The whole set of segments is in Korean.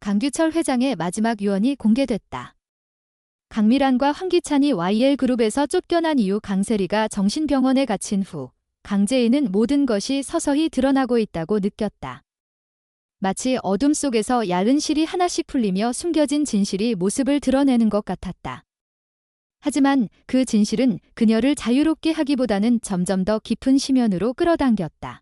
강규철 회장의 마지막 유언이 공개됐다. 강미란과 황기찬이 YL그룹에서 쫓겨난 이후 강세리가 정신병원에 갇힌 후 강제인은 모든 것이 서서히 드러나고 있다고 느꼈다. 마치 어둠 속에서 얇은 실이 하나씩 풀리며 숨겨진 진실이 모습을 드러내는 것 같았다. 하지만 그 진실은 그녀를 자유롭게 하기보다는 점점 더 깊은 심연으로 끌어당겼다.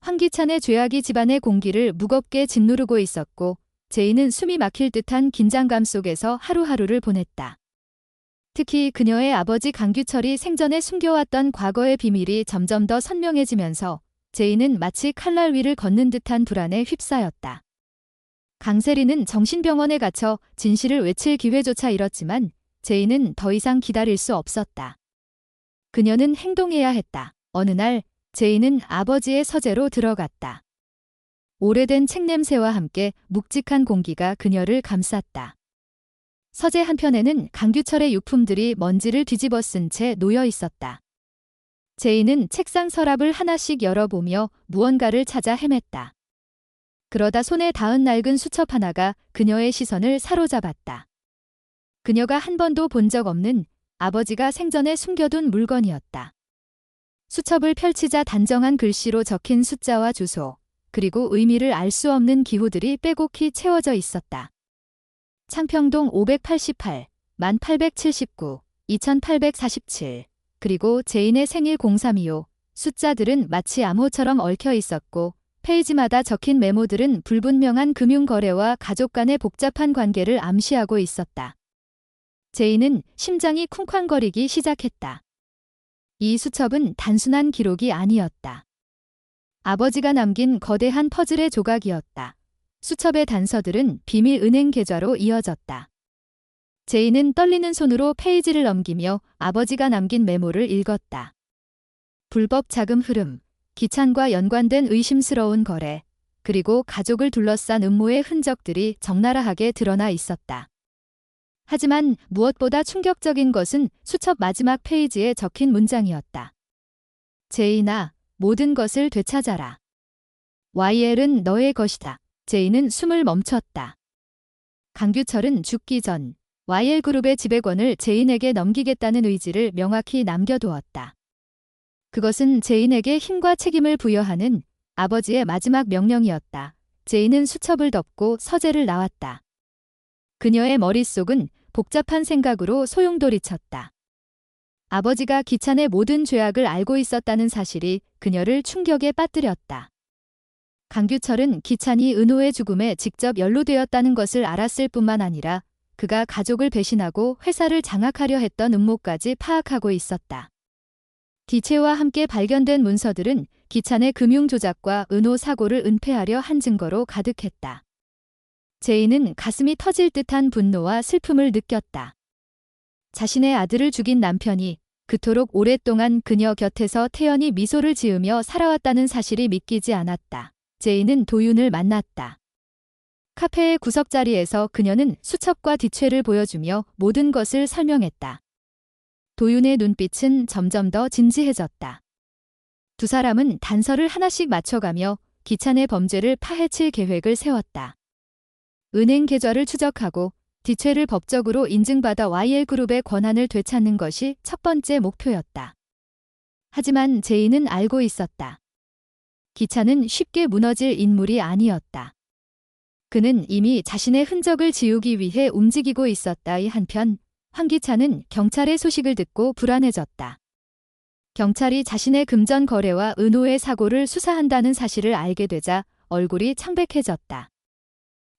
황기찬의 죄악이 집안의 공기를 무겁게 짓누르고 있었고 제인은 숨이 막힐 듯한 긴장감 속에서 하루하루를 보냈다. 특히 그녀의 아버지 강규철이 생전에 숨겨왔던 과거의 비밀이 점점 더 선명해지면서 제인은 마치 칼날 위를 걷는 듯한 불안에 휩싸였다. 강세리는 정신병원에 갇혀 진실을 외칠 기회조차 잃었지만 제인은 더 이상 기다릴 수 없었다. 그녀는 행동해야 했다. 어느 날 제인은 아버지의 서재로 들어갔다. 오래된 책 냄새와 함께 묵직한 공기가 그녀를 감쌌다. 서재 한편에는 강규철의 유품들이 먼지를 뒤집어 쓴 채 놓여 있었다. 제인은 책상 서랍을 하나씩 열어보며 무언가를 찾아 헤맸다. 그러다 손에 닿은 낡은 수첩 하나가 그녀의 시선을 사로잡았다. 그녀가 한 번도 본 적 없는 아버지가 생전에 숨겨둔 물건이었다. 수첩을 펼치자 단정한 글씨로 적힌 숫자와 주소, 그리고 의미를 알 수 없는 기호들이 빼곡히 채워져 있었다. 창평동 588, 1879, 2847, 그리고 제인의 생일 0325, 숫자들은 마치 암호처럼 얽혀 있었고 페이지마다 적힌 메모들은 불분명한 금융거래와 가족 간의 복잡한 관계를 암시하고 있었다. 제인은 심장이 쿵쾅거리기 시작했다. 이 수첩은 단순한 기록이 아니었다. 아버지가 남긴 거대한 퍼즐의 조각이었다. 수첩의 단서들은 비밀 은행 계좌로 이어졌다. 제인은 떨리는 손으로 페이지를 넘기며 아버지가 남긴 메모를 읽었다. 불법 자금 흐름, 기찬과 연관된 의심스러운 거래, 그리고 가족을 둘러싼 음모의 흔적들이 적나라하게 드러나 있었다. 하지만 무엇보다 충격적인 것은 수첩 마지막 페이지에 적힌 문장이었다. 제인아, 모든 것을 되찾아라. YL은 너의 것이다. 제인은 숨을 멈췄다. 강규철은 죽기 전 YL그룹의 지배권을 제인에게 넘기겠다는 의지를 명확히 남겨두었다. 그것은 제인에게 힘과 책임을 부여하는 아버지의 마지막 명령이었다. 제인은 수첩을 덮고 서재를 나왔다. 그녀의 머릿속은 복잡한 생각으로 소용돌이쳤다. 아버지가 기찬의 모든 죄악을 알고 있었다는 사실이 그녀를 충격에 빠뜨렸다. 강규철은 기찬이 은호의 죽음에 직접 연루되었다는 것을 알았을 뿐만 아니라 그가 가족을 배신하고 회사를 장악하려 했던 음모까지 파악하고 있었다. 디체와 함께 발견된 문서들은 기찬의 금융 조작과 은호 사고를 은폐하려 한 증거로 가득했다. 제인은 가슴이 터질 듯한 분노와 슬픔을 느꼈다. 자신의 아들을 죽인 남편이 그토록 오랫동안 그녀 곁에서 태연히 미소를 지으며 살아왔다는 사실이 믿기지 않았다. 제인은 도윤을 만났다. 카페의 구석자리에서 그녀는 수첩과 뒷채를 보여주며 모든 것을 설명했다. 도윤의 눈빛은 점점 더 진지해졌다. 두 사람은 단서를 하나씩 맞춰가며 기찬의 범죄를 파헤칠 계획을 세웠다. 은행 계좌를 추적하고 뒷채를 법적으로 인증받아 YL그룹의 권한을 되찾는 것이 첫 번째 목표였다. 하지만 제인은 알고 있었다. 기찬은 쉽게 무너질 인물이 아니었다. 그는 이미 자신의 흔적을 지우기 위해 움직이고 있었다. 이 한편 황기찬은 경찰의 소식을 듣고 불안해졌다. 경찰이 자신의 금전 거래와 은호의 사고를 수사한다는 사실을 알게 되자 얼굴이 창백해졌다.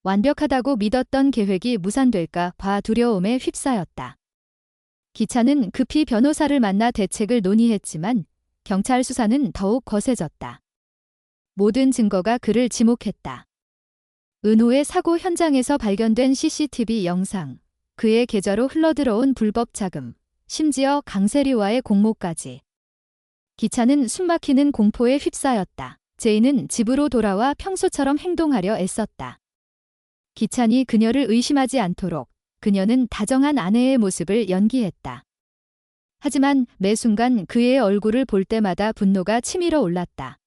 완벽하다고 믿었던 계획이 무산될까 봐 두려움에 휩싸였다. 기찬은 급히 변호사를 만나 대책을 논의했지만 경찰 수사는 더욱 거세졌다. 모든 증거가 그를 지목했다. 은호의 사고 현장에서 발견된 CCTV 영상, 그의 계좌로 흘러들어온 불법 자금, 심지어 강세리와의 공모까지. 기찬은 숨막히는 공포에 휩싸였다. 제인은 집으로 돌아와 평소처럼 행동하려 애썼다. 기찬이 그녀를 의심하지 않도록 그녀는 다정한 아내의 모습을 연기했다. 하지만 매 순간 그의 얼굴을 볼 때마다 분노가 치밀어 올랐다.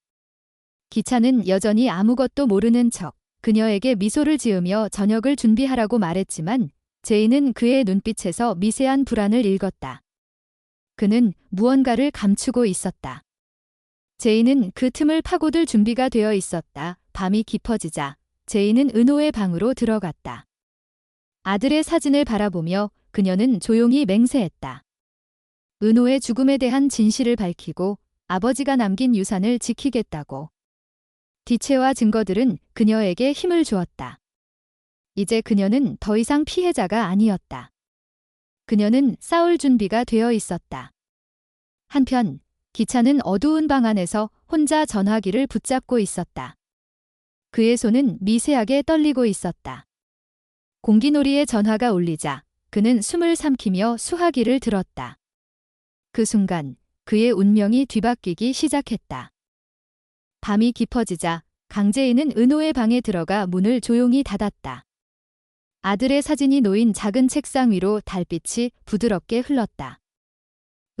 기찬은 여전히 아무것도 모르는 척 그녀에게 미소를 지으며 저녁을 준비하라고 말했지만 제이는 그의 눈빛에서 미세한 불안을 읽었다. 그는 무언가를 감추고 있었다. 제이는 그 틈을 파고들 준비가 되어 있었다. 밤이 깊어지자 제이는 은호의 방으로 들어갔다. 아들의 사진을 바라보며 그녀는 조용히 맹세했다. 은호의 죽음에 대한 진실을 밝히고 아버지가 남긴 유산을 지키겠다고. 디체와 증거들은 그녀에게 힘을 주었다. 이제 그녀는 더 이상 피해자가 아니었다. 그녀는 싸울 준비가 되어 있었다. 한편 기찬은 어두운 방 안에서 혼자 전화기를 붙잡고 있었다. 그의 손은 미세하게 떨리고 있었다. 공기놀이의 전화가 울리자 그는 숨을 삼키며 수화기를 들었다. 그 순간 그의 운명이 뒤바뀌기 시작했다. 밤이 깊어지자 강재인은 은호의 방에 들어가 문을 조용히 닫았다. 아들의 사진이 놓인 작은 책상 위로 달빛이 부드럽게 흘렀다.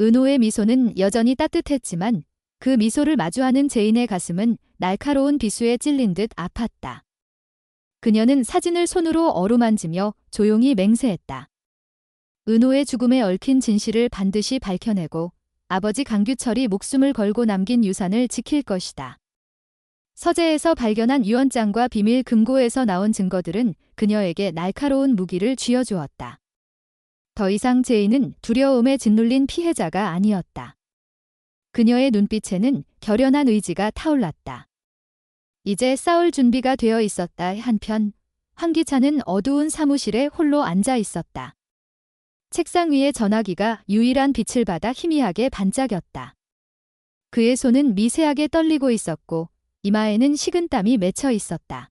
은호의 미소는 여전히 따뜻했지만 그 미소를 마주하는 제인의 가슴은 날카로운 비수에 찔린 듯 아팠다. 그녀는 사진을 손으로 어루만지며 조용히 맹세했다. 은호의 죽음에 얽힌 진실을 반드시 밝혀내고 아버지 강규철이 목숨을 걸고 남긴 유산을 지킬 것이다. 서재에서 발견한 유언장과 비밀 금고에서 나온 증거들은 그녀에게 날카로운 무기를 쥐어주었다. 더 이상 제이는 두려움에 짓눌린 피해자가 아니었다. 그녀의 눈빛에는 결연한 의지가 타올랐다. 이제 싸울 준비가 되어 있었다. 한편 황기찬은 어두운 사무실에 홀로 앉아 있었다. 책상 위에 전화기가 유일한 빛을 받아 희미하게 반짝였다. 그의 손은 미세하게 떨리고 있었고 이마에는 식은땀이 맺혀 있었다.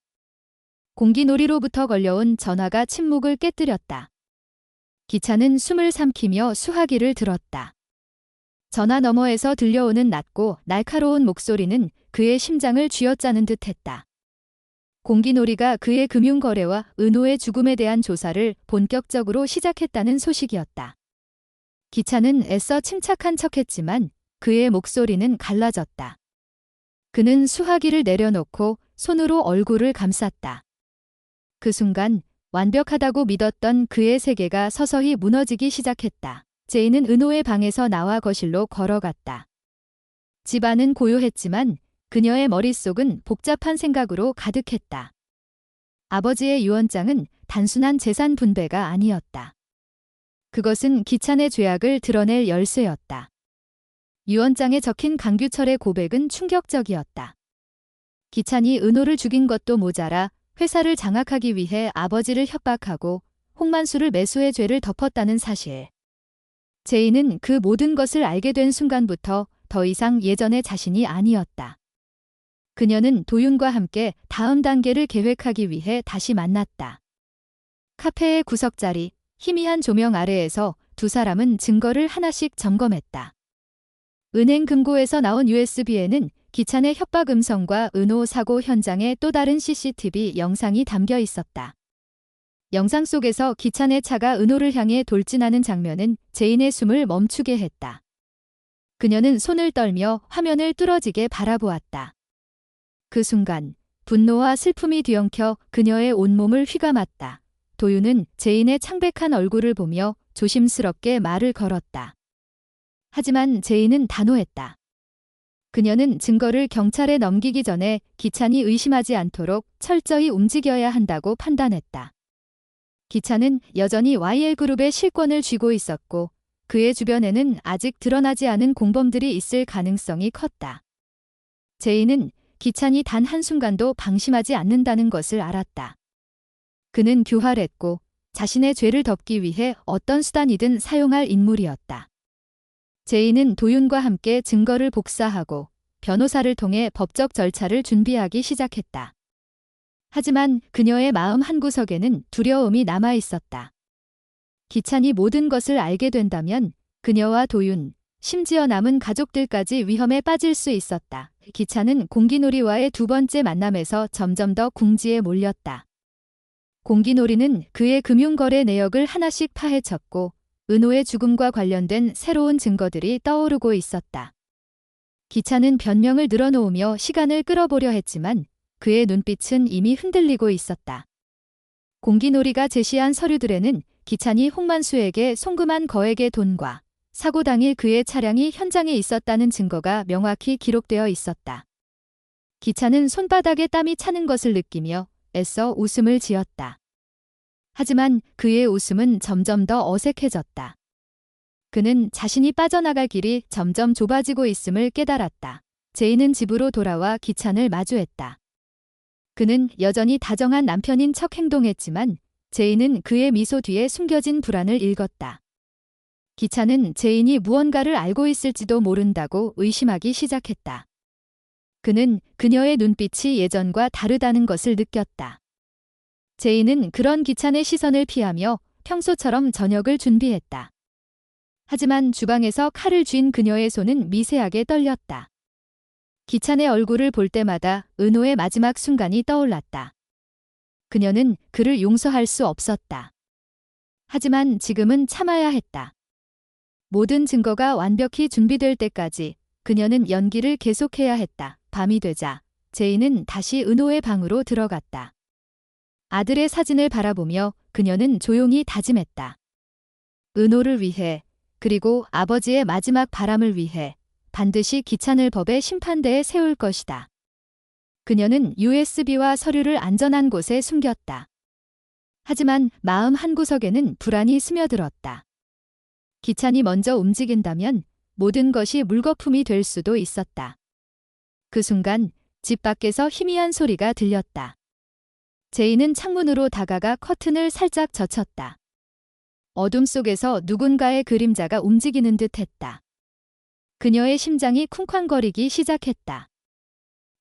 공기놀이로부터 걸려온 전화가 침묵을 깨뜨렸다. 기찬은 숨을 삼키며 수화기를 들었다. 전화 너머에서 들려오는 낮고 날카로운 목소리는 그의 심장을 쥐어짜는 듯했다. 공기놀이가 그의 금융거래와 은호의 죽음에 대한 조사를 본격적으로 시작했다는 소식이었다. 기찬은 애써 침착한 척했지만 그의 목소리는 갈라졌다. 그는 수화기를 내려놓고 손으로 얼굴을 감쌌다. 그 순간 완벽하다고 믿었던 그의 세계가 서서히 무너지기 시작했다. 제이는 은호의 방에서 나와 거실로 걸어갔다. 집안은 고요했지만 그녀의 머릿속은 복잡한 생각으로 가득했다. 아버지의 유언장은 단순한 재산 분배가 아니었다. 그것은 기찬의 죄악을 드러낼 열쇠였다. 유언장에 적힌 강규철의 고백은 충격적이었다. 기찬이 은호를 죽인 것도 모자라 회사를 장악하기 위해 아버지를 협박하고 홍만수를 매수해 죄를 덮었다는 사실. 제이는 그 모든 것을 알게 된 순간부터 더 이상 예전의 자신이 아니었다. 그녀는 도윤과 함께 다음 단계를 계획하기 위해 다시 만났다. 카페의 구석자리, 희미한 조명 아래에서 두 사람은 증거를 하나씩 점검했다. 은행 금고에서 나온 USB에는 기찬의 협박 음성과 은호 사고 현장의 또 다른 CCTV 영상이 담겨 있었다. 영상 속에서 기찬의 차가 은호를 향해 돌진하는 장면은 제인의 숨을 멈추게 했다. 그녀는 손을 떨며 화면을 뚫어지게 바라보았다. 그 순간 분노와 슬픔이 뒤엉켜 그녀의 온몸을 휘감았다. 도윤은 제인의 창백한 얼굴을 보며 조심스럽게 말을 걸었다. 하지만 제인은 단호했다. 그녀는 증거를 경찰에 넘기기 전에 기찬이 의심하지 않도록 철저히 움직여야 한다고 판단했다. 기찬은 여전히 YL그룹의 실권을 쥐고 있었고 그의 주변에는 아직 드러나지 않은 공범들이 있을 가능성이 컸다. 제인은 기찬이 단 한순간도 방심하지 않는다는 것을 알았다. 그는 교활했고 자신의 죄를 덮기 위해 어떤 수단이든 사용할 인물이었다. 제인은 도윤과 함께 증거를 복사하고 변호사를 통해 법적 절차를 준비하기 시작했다. 하지만 그녀의 마음 한구석에는 두려움이 남아 있었다. 기찬이 모든 것을 알게 된다면 그녀와 도윤, 심지어 남은 가족들까지 위험에 빠질 수 있었다. 기찬은 공기놀이와의 두 번째 만남에서 점점 더 궁지에 몰렸다. 공기놀이는 그의 금융거래 내역을 하나씩 파헤쳤고 은호의 죽음과 관련된 새로운 증거들이 떠오르고 있었다. 기찬은 변명을 늘어놓으며 시간을 끌어보려 했지만 그의 눈빛은 이미 흔들리고 있었다. 공기놀이가 제시한 서류들에는 기찬이 홍만수에게 송금한 거액의 돈과 사고 당일 그의 차량이 현장에 있었다는 증거가 명확히 기록되어 있었다. 기찬은 손바닥에 땀이 차는 것을 느끼며 애써 웃음을 지었다. 하지만 그의 웃음은 점점 더 어색해졌다. 그는 자신이 빠져나갈 길이 점점 좁아지고 있음을 깨달았다. 제이는 집으로 돌아와 기찬을 마주했다. 그는 여전히 다정한 남편인 척 행동했지만 제이는 그의 미소 뒤에 숨겨진 불안을 읽었다. 기찬은 제인이 무언가를 알고 있을지도 모른다고 의심하기 시작했다. 그는 그녀의 눈빛이 예전과 다르다는 것을 느꼈다. 제인은 그런 기찬의 시선을 피하며 평소처럼 저녁을 준비했다. 하지만 주방에서 칼을 쥔 그녀의 손은 미세하게 떨렸다. 기찬의 얼굴을 볼 때마다 은호의 마지막 순간이 떠올랐다. 그녀는 그를 용서할 수 없었다. 하지만 지금은 참아야 했다. 모든 증거가 완벽히 준비될 때까지 그녀는 연기를 계속해야 했다. 밤이 되자 제이는 다시 은호의 방으로 들어갔다. 아들의 사진을 바라보며 그녀는 조용히 다짐했다. 은호를 위해, 그리고 아버지의 마지막 바람을 위해 반드시 기찬을 법의 심판대에 세울 것이다. 그녀는 USB와 서류를 안전한 곳에 숨겼다. 하지만 마음 한구석에는 불안이 스며들었다. 기찬이 먼저 움직인다면 모든 것이 물거품이 될 수도 있었다. 그 순간 집 밖에서 희미한 소리가 들렸다. 제이는 창문으로 다가가 커튼을 살짝 젖혔다. 어둠 속에서 누군가의 그림자가 움직이는 듯 했다. 그녀의 심장이 쿵쾅거리기 시작했다.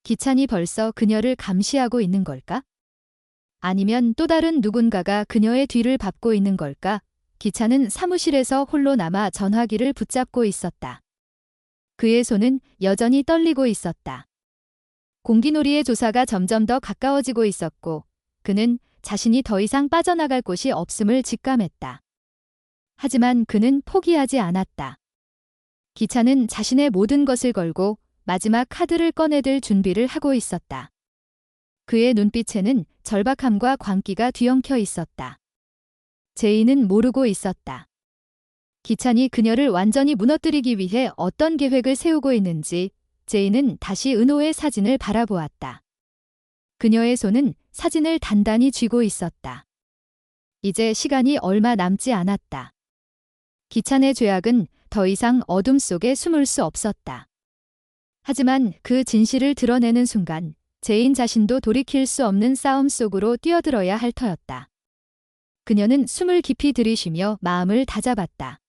기찬이 벌써 그녀를 감시하고 있는 걸까? 아니면 또 다른 누군가가 그녀의 뒤를 밟고 있는 걸까? 기찬은 사무실에서 홀로 남아 전화기를 붙잡고 있었다. 그의 손은 여전히 떨리고 있었다. 공기놀이의 조사가 점점 더 가까워지고 있었고 그는 자신이 더 이상 빠져나갈 곳이 없음을 직감했다. 하지만 그는 포기하지 않았다. 기찬은 자신의 모든 것을 걸고 마지막 카드를 꺼내들 준비를 하고 있었다. 그의 눈빛에는 절박함과 광기가 뒤엉켜 있었다. 제이는 모르고 있었다. 기찬이 그녀를 완전히 무너뜨리기 위해 어떤 계획을 세우고 있는지 제이는 다시 은호의 사진을 바라보았다. 그녀의 손은 사진을 단단히 쥐고 있었다. 이제 시간이 얼마 남지 않았다. 기찬의 죄악은 더 이상 어둠 속에 숨을 수 없었다. 하지만 그 진실을 드러내는 순간 제인 자신도 돌이킬 수 없는 싸움 속으로 뛰어들어야 할 터였다. 그녀는 숨을 깊이 들이쉬며 마음을 다잡았다.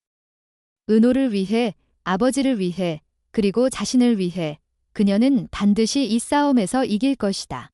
은호를 위해, 아버지를 위해, 그리고 자신을 위해 그녀는 반드시 이 싸움에서 이길 것이다.